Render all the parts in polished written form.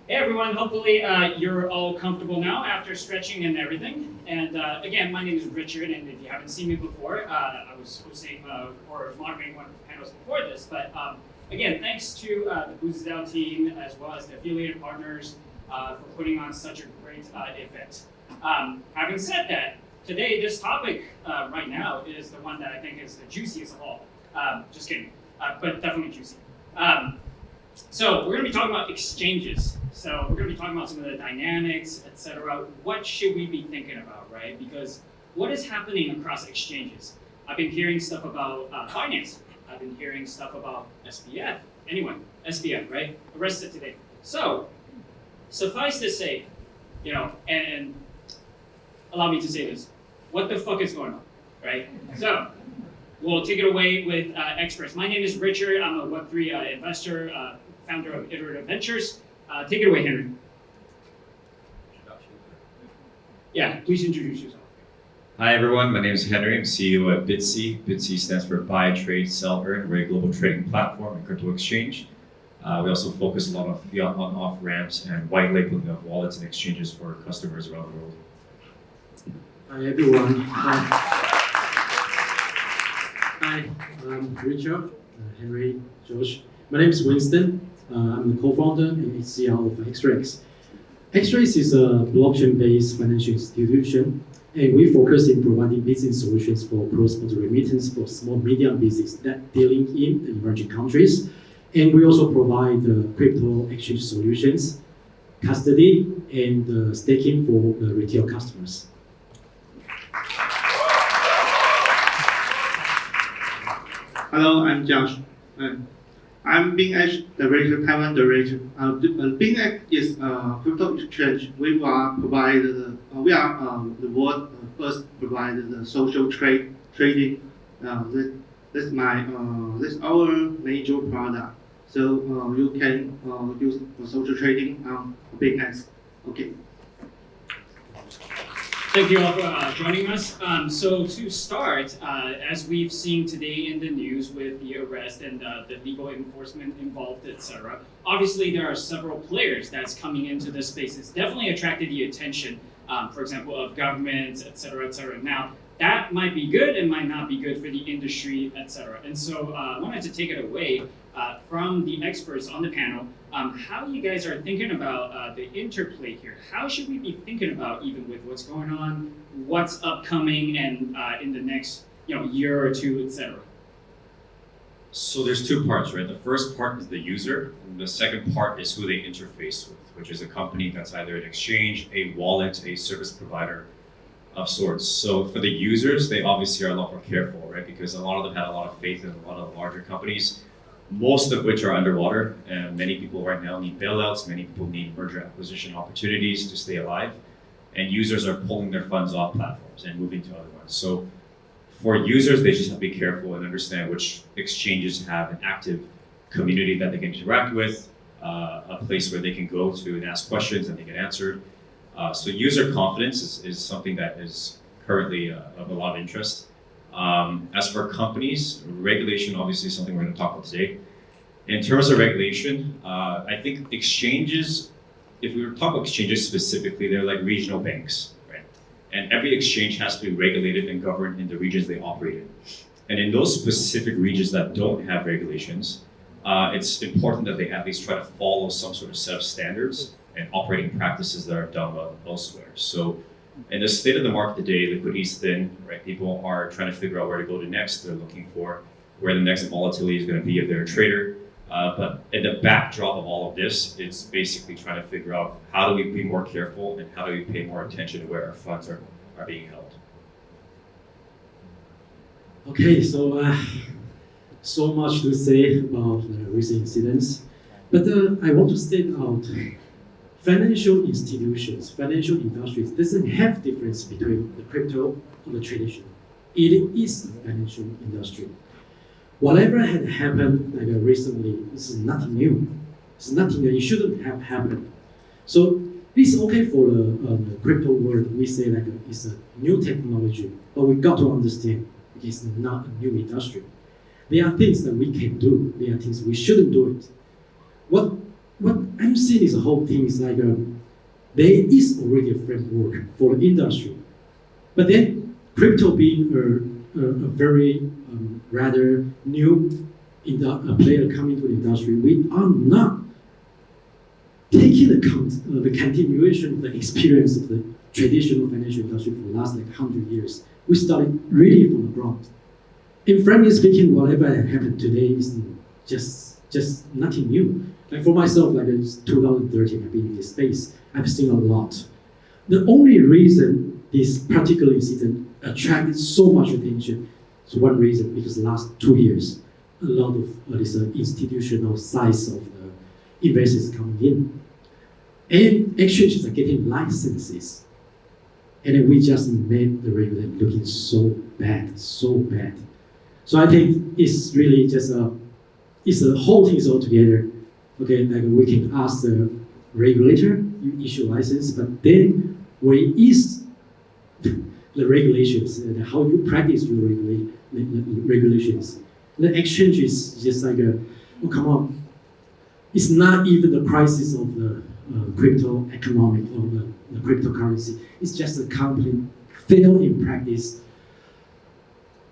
Hey everyone, hopefully you're all comfortable now after stretching and everything. And again, my name is Richard, and if you haven't seen me before, I was hosting or moderating one of the panels before this. But again, thanks to the Winston Hsiao team as well as the affiliated partners for putting on such a great event. Having said that, today this topic right now is the one that I think is the juiciest of all. Just kidding, but definitely juicy. So we're going to be talking about exchanges. So we're going to be talking about some of the dynamics, etc. What should we be thinking about, right? Because what is happening across exchanges? I've been hearing stuff about finance. I've been hearing stuff about SPF. Anyone, SPF, right? Arrested today. So suffice to say, you know, and allow me to say this, what the fuck is going on, right? So we'll take it away with experts. My name is Richard. I'm a Web3 investor, founder of Iterative Ventures. Take it away, Henry. Yeah, please introduce yourself. Hi everyone, my name is Henry. I'm CEO at BTSE. BTSE stands for Buy, Trade, Sell, Earn. We're a global trading platform and crypto exchange. We also focus a lot on fiat on-off ramps and white labeling of wallets and exchanges for customers around the world. Hi everyone. Hi, I'm Richard, Henry, Josh. My name is Winston. I'm the co-founder and CEO of XREX. XREX is a blockchain-based financial institution, and we focus in providing business solutions for cross-border remittance for small medium business that dealing in the emerging countries. And we also provide crypto exchange solutions, custody, and staking for the retail customers. Hello, I'm Josh. I'm BingX director, Taiwan director. BingX is a crypto exchange. We are the world first provider the social trading. This our major product. So you can use social trading on BingX. Okay. Thank you all for joining us. So to start, as we've seen today in the news with the arrest and the legal enforcement involved, etc., obviously there are several players that's coming into this space. It's definitely attracted the attention, for example, of governments, etc., etc. Now, that might be good and might not be good for the industry, etc. And so I wanted to take it away from the experts on the panel, how you guys are thinking about the interplay here. How should we be thinking about even with what's going on, what's upcoming, and in the next year or two, etc. So there's two parts, right? The first part is the user, and the second part is who they interface with, which is a company that's either an exchange, a wallet, a service provider of sorts. So for the users, they obviously are a lot more careful, right? Because a lot of them had a lot of faith in a lot of the larger companies, most of which are underwater, and many people right now need bailouts, many people need merger acquisition opportunities to stay alive, and users are pulling their funds off platforms and moving to other ones. So for users, they just have to be careful and understand which exchanges have an active community that they can interact with, a place where they can go to and ask questions and they get answered. So user confidence is something that is currently of a lot of interest. As for companies, regulation obviously is something we're going to talk about today. In terms of regulation, I think exchanges, if we were to talk about exchanges specifically, they're like regional banks, right? And every exchange has to be regulated and governed in the regions they operate in. And in those specific regions that don't have regulations, it's important that they at least try to follow some sort of set of standards and operating practices that are done well elsewhere. So in the state of the market today, liquidity is thin, right? People are trying to figure out where to go to next. They're looking for where the next volatility is going to be if they're a trader. But in the backdrop of all of this, it's basically trying to figure out how do we be more careful and how do we pay more attention to where our funds are being held. Okay, so much to say about the recent incidents, but I want to state out financial institutions, financial industries doesn't have difference between the crypto or the traditional. It is a financial industry. Whatever had happened recently, this is nothing new. It's nothing that it shouldn't have happened. So it's okay for the crypto world. We say it's a new technology, but we got to understand it's not a new industry. There are things that we can do. There are things we shouldn't do it. What what I'm seeing is the whole thing is like there is already a framework for the industry, but then crypto being a very rather new player coming to the industry, we are not taking account the continuation of the experience of the traditional financial industry for the last 100 years. We started really from the ground. And frankly speaking, whatever happened today is just nothing new. Like for myself, it's 2013, I've been in this space. I've seen a lot. The only reason this particular incident attracted so much attention is one reason, because the last 2 years, a lot of this institutional size of the investors coming in. And exchanges are getting licenses. And then we just made the regulator looking so bad, so bad. So I think it's really just it's the whole thing is all together. Okay, we can ask the regulator, you issue license, but then where is the regulations and how you practice your regulations? The exchange is just oh come on, it's not even the crisis of the crypto economic or the cryptocurrency. It's just a company failed in practice.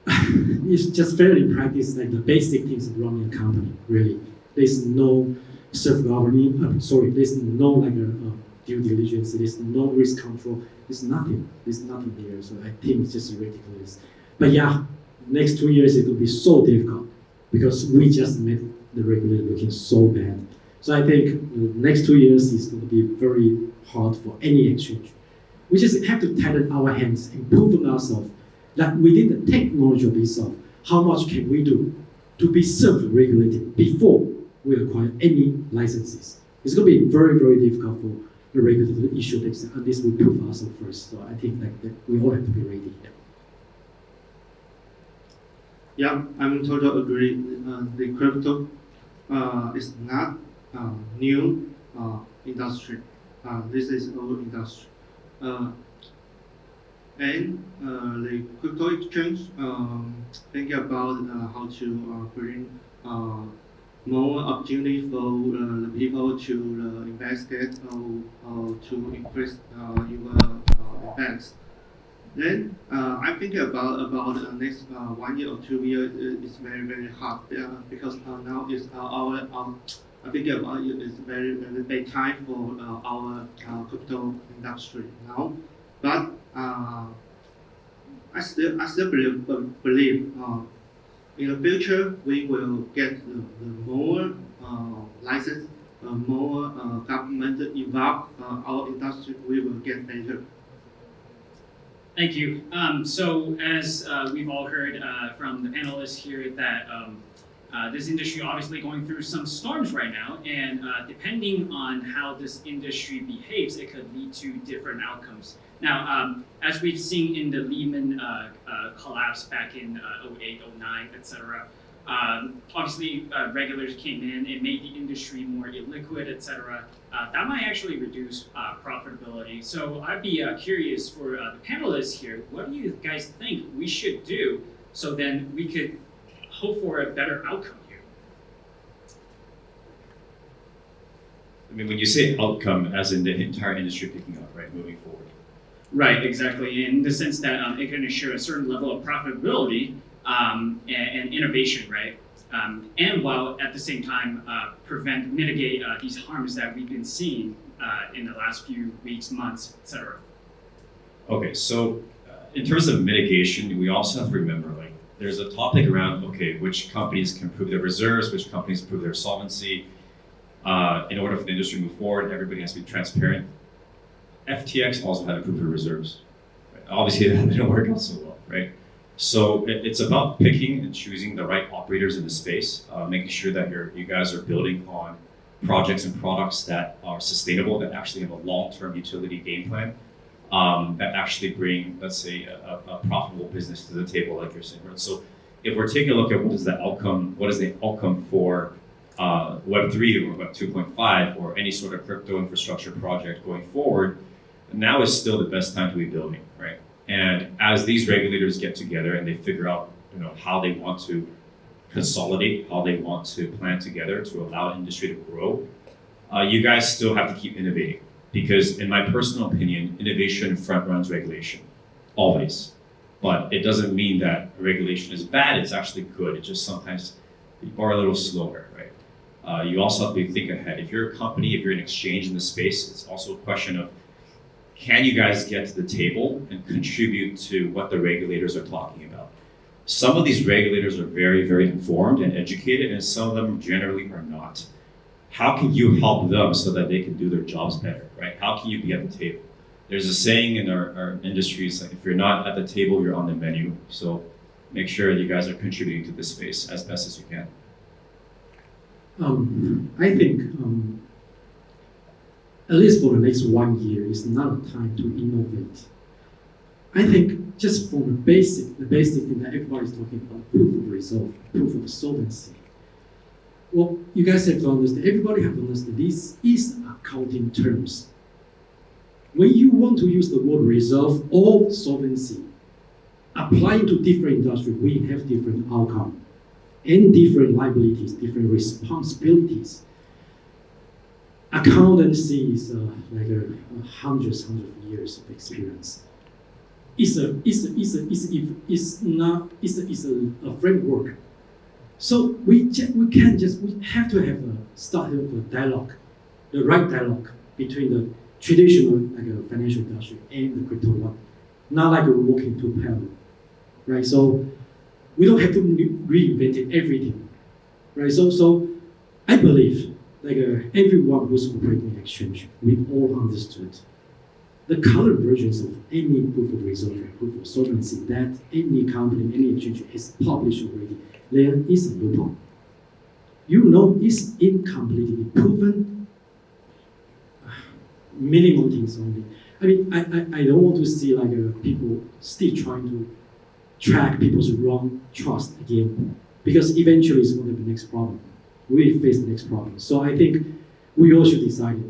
It's just failed in practice, the basic things of running a company. Really, there's no self-governing. There's no due diligence. There's no risk control. There's nothing. There's nothing there. So I think it's just ridiculous. But yeah, next 2 years it will be so difficult because we just made the regulator looking so bad. So I think the next 2 years is going to be very hard for any exchange. We just have to tighten our hands and prove to ourselves that within the technology of itself, how much can we do to be self-regulated before we acquire any licenses. It's going to be very, very difficult for the regulator to issue this, and this will prove ourselves first. So I think that we all have to be ready. Yeah, I'm totally agree. The crypto is not new industry. This is old industry. And the crypto exchange thinking about how to bring more opportunity for the people to investigate or to increase your events. Then I think about the next 1 year or 2 years is very, very hard because now is I think about it is very, very bad time for our crypto industry now. But I still believe in the future we will get the more license, more government involved. Our industry we will get better. Thank you. So as we've all heard from the panelists here that this industry obviously going through some storms right now, and depending on how this industry behaves, it could lead to different outcomes. Now, as we've seen in the Lehman collapse back in 08, 09, etc., obviously regulators came in, it made the industry more illiquid, etc. That might actually reduce profitability. So I'd be curious for the panelists here, what do you guys think we should do so then we could hope for a better outcome here? I mean, when you say outcome, as in the entire industry picking up, right, moving forward. Right, exactly. In the sense that it can ensure a certain level of profitability and innovation, right? And while at the same time mitigate these harms that we've been seeing in the last few weeks, months, etc. Okay, so in terms of mitigation, we also have to remember, there's a topic around, okay, which companies can prove their reserves, which companies prove their solvency. In order for the industry to move forward, everybody has to be transparent. FTX also had to prove their reserves. Right? Obviously, that didn't work out so well, right? So it's about picking and choosing the right operators in the space, making sure that you guys are building on projects and products that are sustainable, that actually have a long-term utility game plan, that actually bring, let's say, a profitable business to the table, like you're saying, right? So if we're taking a look at what is the outcome for Web3 or Web 2.5 or any sort of crypto infrastructure project going forward, now is still the best time to be building, right? And as these regulators get together and they figure out, how they want to consolidate, how they want to plan together to allow industry to grow, you guys still have to keep innovating because, in my personal opinion, innovation front runs regulation, always. But it doesn't mean that regulation is bad. It's actually good. It just sometimes people are a little slower, right? You also have to think ahead. If you're a company, if you're an exchange in the space, it's also a question of can you guys get to the table and contribute to what the regulators are talking about? Some of these regulators are very, very informed and educated, and some of them generally are not. How can you help them so that they can do their jobs better, right? How can you be at the table? There's a saying in our industries, like if you're not at the table, you're on the menu. So make sure you guys are contributing to this space as best as you can. I think at least for the next 1 year is not a time to innovate. I think just from the basic thing that everybody's talking about, proof of resolve, proof of solvency. Well, you guys have to understand, everybody have to understand, this is accounting terms. When you want to use the word resolve or solvency, applying to different industries, we have different outcome and different liabilities, different responsibilities. Accountancy is like hundreds of years of experience. It's a framework. So we have to have start a dialogue, the right dialogue between the traditional financial industry and the crypto one, not like we're walking to parallel, right? So we don't have to reinvent everything, right? So I believe everyone who's operating exchange, we all understood the current versions of any proof of reserve and proof of solvency that any company, any exchange has published already. There is a loophole. You know it's incompletely proven. Minimum things only. I mean, I don't want to see people still trying to track people's wrong trust again, because eventually it's going to be the next problem. We face the next problem. So I think we all should decide,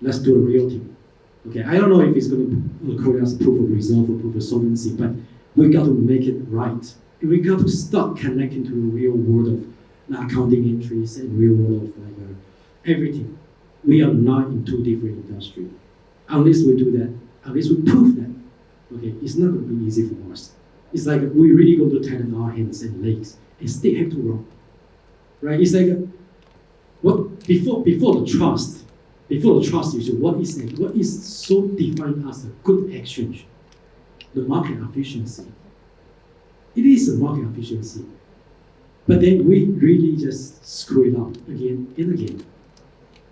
let's do a real thing. Okay, I don't know if it's going to call us proof of reserve or proof of solvency, but we got to make it right. We got to start connecting to the real world of accounting entries and real world of everything. We are not in two different industries. Unless we do that, unless we prove that, okay, it's not going to be easy for us. It's like we really go to tighten our hands and legs and still have to run, right? It's like before the trust issue, what is so defined as a good exchange? The market efficiency. It is a market efficiency, but then we really just screw it up again and again.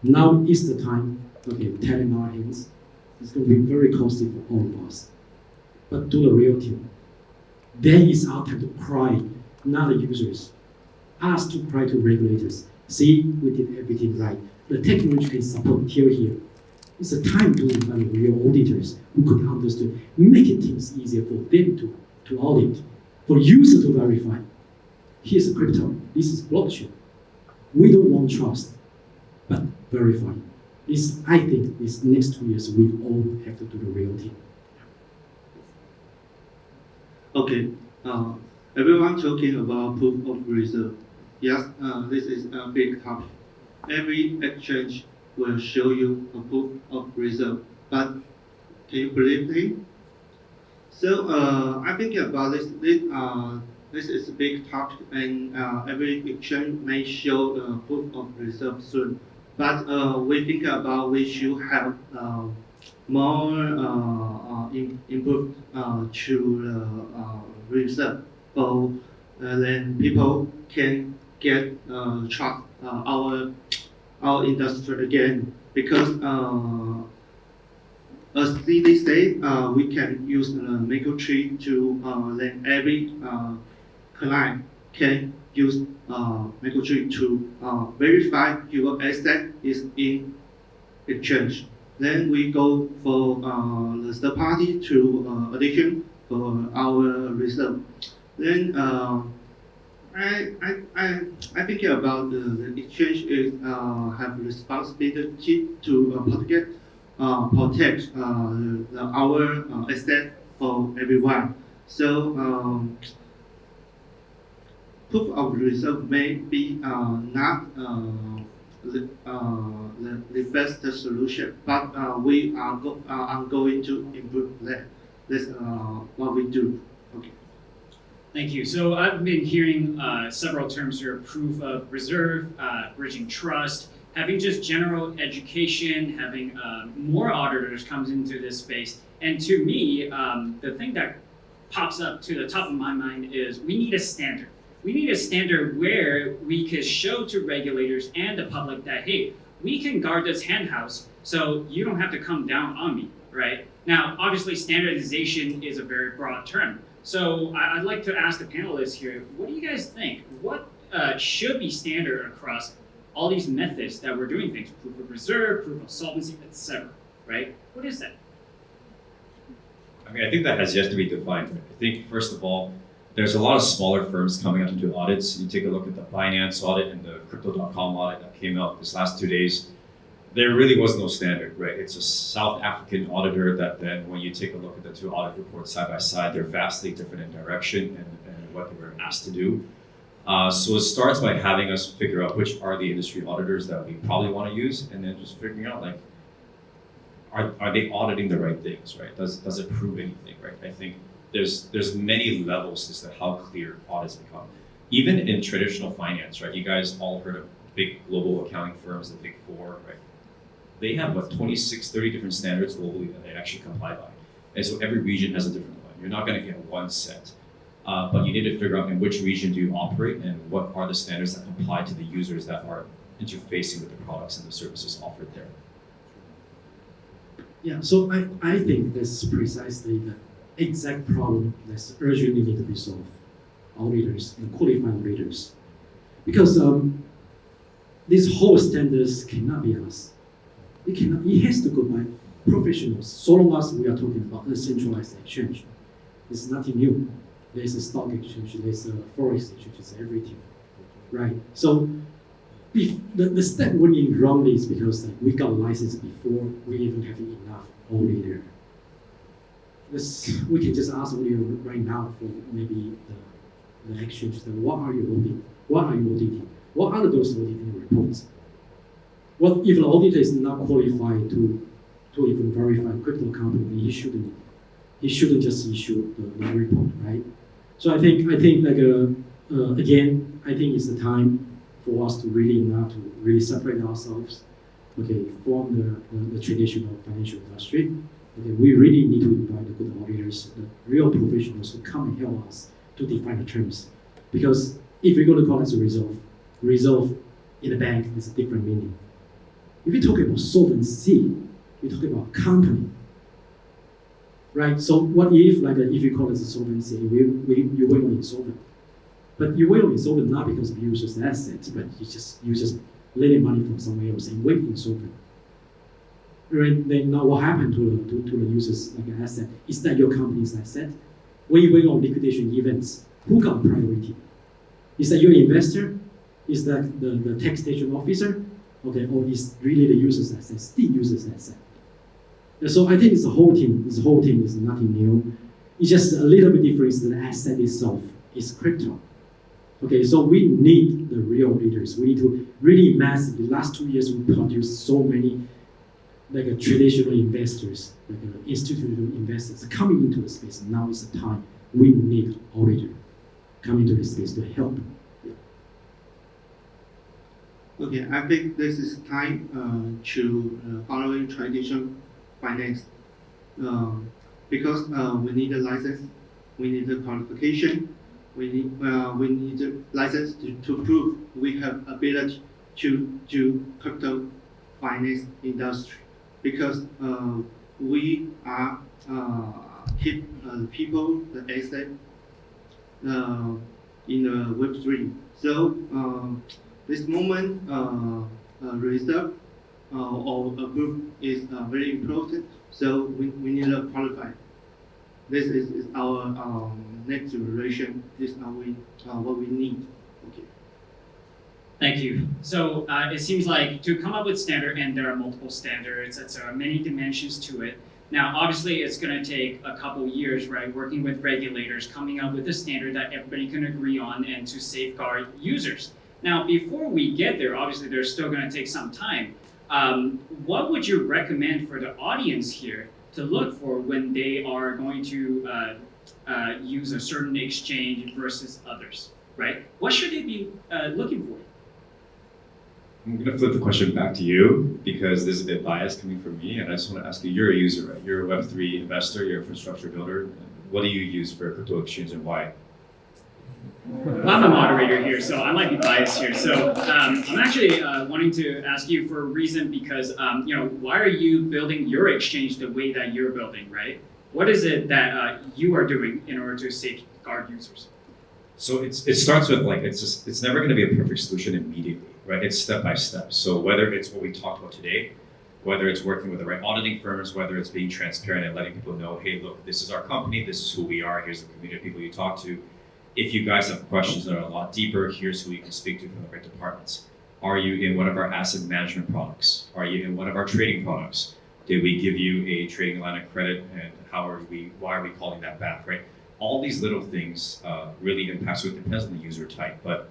Now is the time, okay, tighten our hands. It's going to be very costly for all of us. But do the real thing. Then it's our time to cry, not the users. Us to cry to regulators. See, we did everything right. The technology can support here. It's a time to invite real auditors who could understand, making things easier for them to audit, for users to verify. Here's a crypto. This is blockchain. We don't want trust, but verify. I think these next 2 years, we all have to do the real thing. Okay, everyone talking about proof of reserve. Yes, this is a big topic. Every exchange will show you a proof of reserve, but can you believe me? So I'm thinking about this. This is a big topic, and every exchange may show a proof of reserve soon. But we think about we should have more input to the reserve, so then people can get trust our industry again. Because as they say, we can use the Maker tree to then every client can use Maker tree to verify your asset is in exchange. Then we go for the third party to addition for our reserve. Then I think about the exchange is have responsibility to protect our asset for everyone. So proof of reserve may be not the best solution, but we are going to improve that. That's what we do. Okay. Thank you. So I've been hearing several terms here: proof of reserve, bridging trust, having just general education, having more auditors comes into this space. And to me, the thing that pops up to the top of my mind is we need a standard. We need a standard where we can show to regulators and the public that, hey, we can guard this hen house, so you don't have to come down on me, right? Now, obviously, standardization is a very broad term. So I'd like to ask the panelists here, what do you guys think? What should be standard across all these methods that we're doing things? Proof of reserve, proof of solvency, etc. Right? What is that? I mean, I think that has yet to be defined. I think, first of all, there's a lot of smaller firms coming out to do audits. You take a look at the Binance audit and the Crypto.com audit that came out this last 2 days. There really was no standard, right? It's a South African auditor that then, when you take a look at the two audit reports side by side, they're vastly different in direction and what they were asked to do. So it starts by having us figure out which are the industry auditors that we probably want to use, and then just figuring out, like, are they auditing the right things, right? Does it prove anything, right? I think there's many levels as to how clear audits become. Even in traditional finance, right? You guys all heard of big global accounting firms, the Big Four, right? They have, 26, 30 different standards globally that they actually comply by. And so every region has a different one. You're not going to get one set. But you need to figure out in which region do you operate and what are the standards that apply to the users that are interfacing with the products and the services offered there. Yeah, so I think that's precisely the exact problem that's urgently need to be solved. Auditors and qualified auditors. Because these whole standards cannot be us. It has to go by professionals. So long as we are talking about a centralized exchange. It's nothing new. There's a stock exchange, there's a forex exchange, it's everything. Right? So the step went wrongly is because we got a license before we even have enough auditor. We can just ask auditor right now for maybe the exchange. What are you auditing? What are you auditing? What are those auditing reports? What if the auditor is not qualified to even verify a crypto company? He shouldn't just issue the report, right? So I think like again, I think it's the time for us to really separate ourselves, okay, from the traditional financial industry. Okay, we really need to invite the good auditors, the real professionals who come and help us to define the terms. Because if we're going to call it a reserve in a bank is a different meaning. If you talk about solvency, you talk about company, right? So what if, if you call it a solvency, you went on insolvent, but you went on insolvent not because of users' assets, but you just lending money from somewhere else and went insolvent. Right? Then now what happened to the users' asset? Is that your company's asset? When you went on liquidation events, who got priority? Is that your investor? Is that the taxation officer? Okay, or is really the user's asset, still user's asset? And so I think it's the whole thing. This whole thing is nothing new. It's just a little bit different. The asset itself is crypto. Okay, so we need the real leaders. We need to really massively. Last 2 years we produced so many traditional investors, institutional investors coming into the space. Now is the time we need auditor coming to the space to help. Okay, I think this is time to following traditional finance because we need a license, we need a qualification, we need a license to prove we have ability to do crypto finance industry because we are keep people the asset in the Web3. So this moment reserve or a group is very important. So we need to qualify. This is our next generation. This is what we need. Okay. Thank you. So it seems like to come up with standard, and there are multiple standards, there are many dimensions to it. Now, obviously, it's going to take a couple years, right, working with regulators, coming up with a standard that everybody can agree on and to safeguard users. Now, before we get there, obviously there's still going to take some time. What would you recommend for the audience here to look for when they are going to use a certain exchange versus others, right? What should they be looking for? I'm going to flip the question back to you because this is a bit biased coming from me, and I just want to ask you, you're a user, right? You're a Web3 investor, you're an infrastructure builder. What do you use for crypto exchange and why? Well, I'm a moderator here, so I might be biased here. So I'm actually wanting to ask you for a reason because, why are you building your exchange the way that you're building, right? What is it that you are doing in order to safeguard users? So it starts with it's never going to be a perfect solution immediately, right? It's step by step. So whether it's what we talked about today, whether it's working with the right auditing firms, whether it's being transparent and letting people know, hey, look, this is our company, this is who we are, here's the community of people you talk to. If you guys have questions that are a lot deeper, here's who you can speak to from the right departments. Are you in one of our asset management products? Are you in one of our trading products? Did we give you a trading line of credit, and why are we calling that back, right? All these little things really impact, so it depends on the user type. But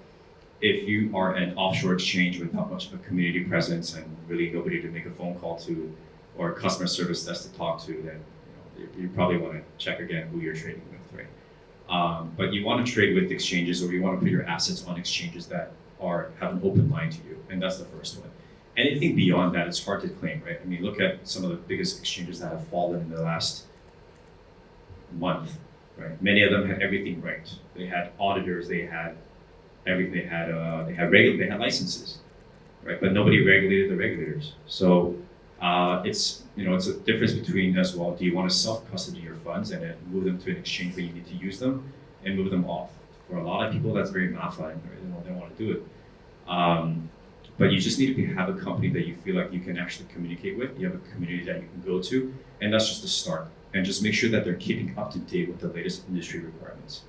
if you are an offshore exchange with not much of a community presence and really nobody to make a phone call to or a customer service desk to talk to, then you probably want to check again who you're trading with, right? But you want to trade with exchanges, or you want to put your assets on exchanges that have an open line to you, and that's the first one. Anything beyond that, it's hard to claim, right? I mean, look at some of the biggest exchanges that have fallen in the last month, right? Many of them had everything right. They had auditors, they had everything, they had licenses, right? But nobody regulated the regulators. So it's a difference between as well. Do you want to self-custody your funds and then move them to an exchange where you need to use them and move them off? For a lot of people, that's very mafia, right? They don't want to do it. But you just need to have a company that you feel like you can actually communicate with. You have a community that you can go to, and that's just the start. And just make sure that they're keeping up to date with the latest industry requirements.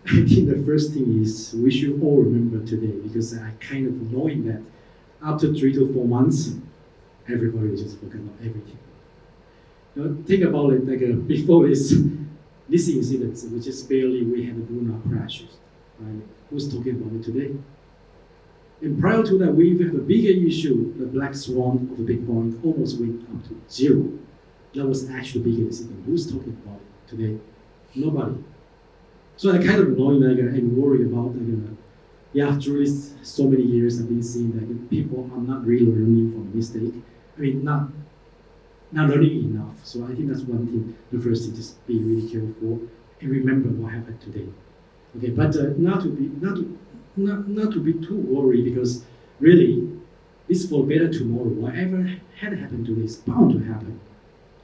I think the first thing is we should all remember today, because I kind of knowing that after 3 to 4 months, everybody just forgot about everything. Think about it, before this incident, which is we had the lunar crashes, right? Who's talking about it today? And prior to that, we have a bigger issue, the black swan of the Bitcoin almost went up to 0. That was actually the bigger incident. Who's talking about it today? Nobody. So I kind of knowing and worry about through this so many years I've been seeing that people are not really learning from mistake. I mean, not learning enough. So I think that's one thing. The first thing, just be really careful and remember what happened today. Okay, but not to be too worried, because really, it's for better tomorrow. Whatever had happened today is bound to happen.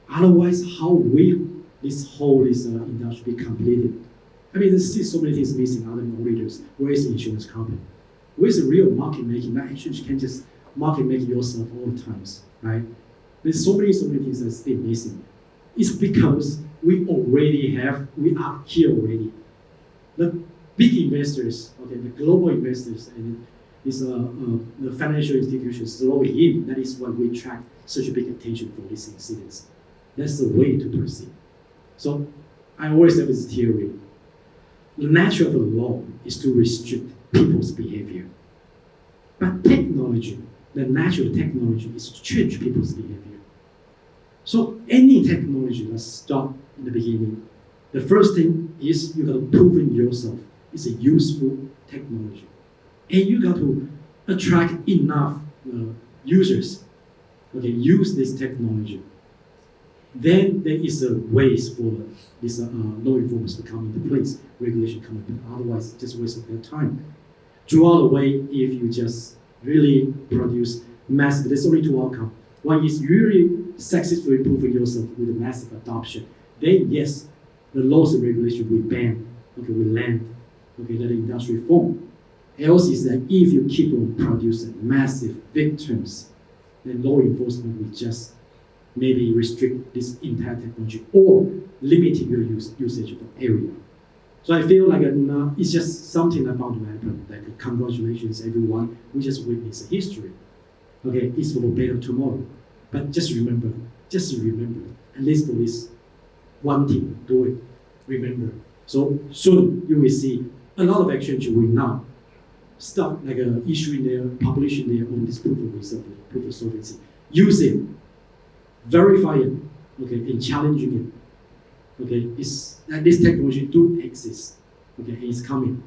Otherwise, how will this whole industry be completed? I mean, there's still so many things missing. Other than readers, where is the insurance company? Where's the real market making? That insurance can just market make yourself all the times, right? There's so many things that are still missing. It's because we are here already. The big investors, okay, the global investors, and the financial institutions throwing in. That is why we attract such a big attention for these incidents. That's the way to proceed. So I always have this theory. The nature of the law is to restrict people's behavior. But technology, the nature of technology is to change people's behavior. So any technology that starts in the beginning, the first thing is you got to prove in yourself it's a useful technology. And you got to attract enough users, okay, use this technology. Then there is a ways for this law enforcement to come into place, regulation come into place. Otherwise, it's just waste of their time. Throughout the way, if you just really produce massive, there's only two outcomes. One is you really successfully proving yourself with a massive adoption. Then yes, the laws and regulation will ban, okay, will land, okay, let the industry form. Else is that if you keep on producing massive victims, then law enforcement will just maybe restrict this entire technology or limiting your usage of the area. So I feel like it's just something about to happen. Like congratulations everyone, we just witnessed history. Okay, it's for better tomorrow. But just remember, at least for this one thing, do it, remember. So soon you will see a lot of exchange will now start like issuing publishing their own this proof of reserve, proof of solvency, use it, verify it, okay, and challenging it. Okay, it's that this technology do exist. Okay, it's coming.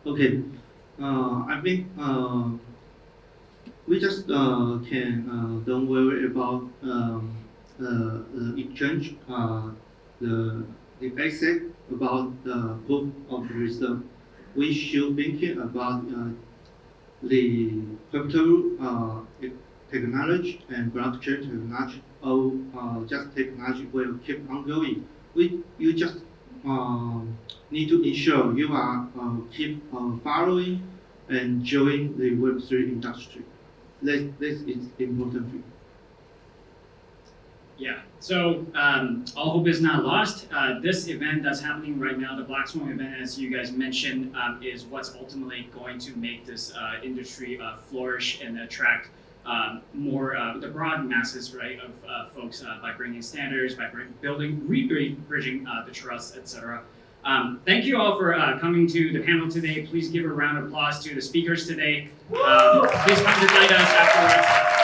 Okay, I think we just can don't worry about exchange, the basic about the proof of reserve. We should thinking about the crypto technology and blockchain technology, or just technology will keep on going. You just need to ensure you are keep following and join the Web3 industry. This is important thing. Yeah, so all hope is not lost. This event that's happening right now, the Black Swan event, as you guys mentioned, is what's ultimately going to make this industry flourish and attract more the broad masses, right, of folks by bringing standards, by bridging the trust, etc. Thank you all for coming to the panel today. Please give a round of applause to the speakers today. Please come to join us afterwards.